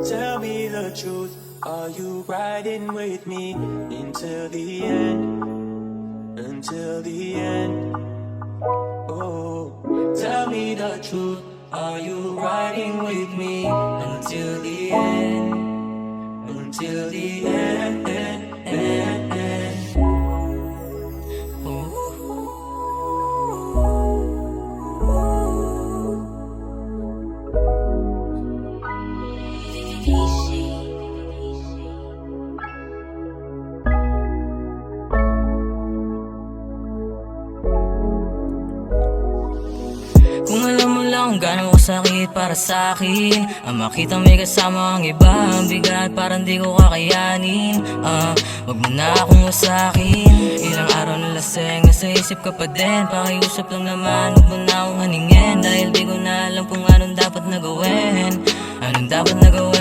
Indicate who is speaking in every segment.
Speaker 1: Tell me the truth, are you riding with me until the end? Until the end. Oh, tell me the truth, are you riding with me until the end? Until the end,
Speaker 2: Kung alam mo lang kung gaano kasakit para sa'kin ang makitang may kasama ang iba, ang bigat parang di ko kakayanin. Wag mo na akong wasakin. Ilang araw na laseng, nasa isip ka pa din. Pakiusap lang naman, wag mo na akong haningin. Dahil di ko na alam kung anong dapat na gawin. Anong dapat na gawin.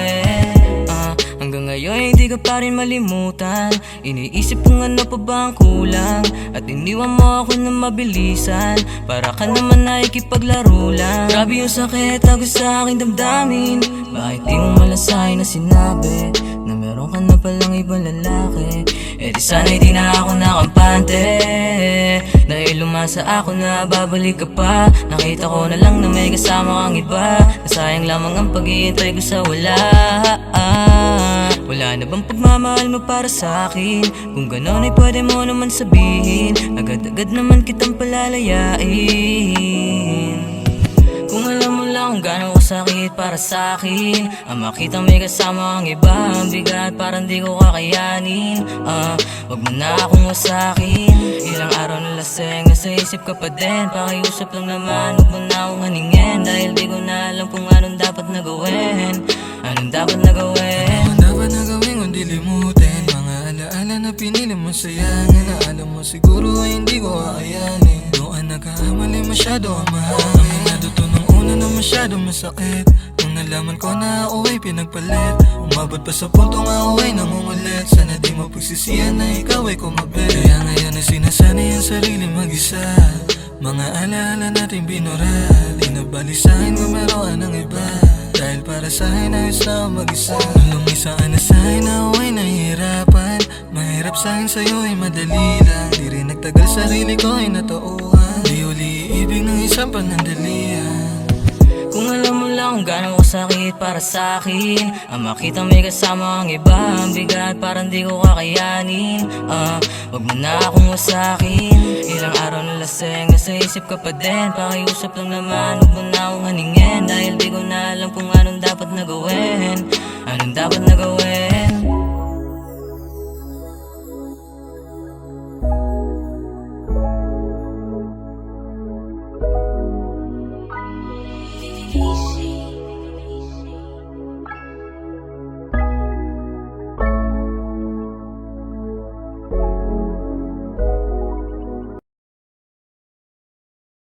Speaker 2: Hanggang ngayon hindi ka pa rin malimutan. Iniisip kung ano pa ba ang kulang. At iniwan mo ako na mabilisan. Para ka naman nakikipaglaro lang. Grabe yung sakit ako sa aking damdamin. Bakit di mo malasahin na sinabi na meron ka na palang ibang lalaki? Eh di sana'y di na ako nakampante. Dahil lumasa ako na babalik ka pa. Nakita ko na lang na may kasama kang iba. Nasayang lamang ang pag-iintay ko sa wala. Wala na bang pagmamahal mo para sa'kin? Kung ganon ay pwede mo naman sabihin. Agad-agad naman kitang palalayain. Kung alam mo lang kung gaano kasakit para sa'kin ang makitang may kasama ang iba, ang bigat parang di ko kakayanin. Wag mo na akong wasakin. Ilang araw na laseng, nasa isip ka pa din. Pakiusap lang naman, wag mo na akong haningin. Dahil di ko na alam kung anong dapat na gawin. Anong dapat na gawin.
Speaker 3: Dapat na gawin kundi limutin mga alaala na pinili mo sayangin. Na alam mo siguro ay hindi ko kakayanin. Doon nagkakamali masyado ang mahangin. Natutunong una na masyado masakit. Nung nalaman ko na ako ay pinagpalit. Umabot pa sa punto nga ako ay nangungulit. Sana di mo pagsisiyan na ikaw ay kumabit. Kaya ngayon ay sinasanay ang sarili mag-isa. Mga alaala natin binura. Di nabalisahin kung meron ng iba. Dahil para sa'kin ayos na ako mag-isa. Lumisa ka na sa'kin na ako ay nahihirapan. Mahirap sa'kin sa'yo ay madali lang. Di rin nagtagal sarili ko ay natauhan. Di uli ibig ng isang panandalian.
Speaker 2: Kung alam mo lang kung gaano kasakit para sa'kin ang makitang may kasama ang iba, ang bigat parang di ko kakayanin. Wag mo na akong wasakin. Ilang araw na laseng, nasa isip ka pa din. Pakiusap lang naman, wag mo na akong haningin. Dahil di ko na alam kung anong dapat na gawin. Anong dapat na gawin.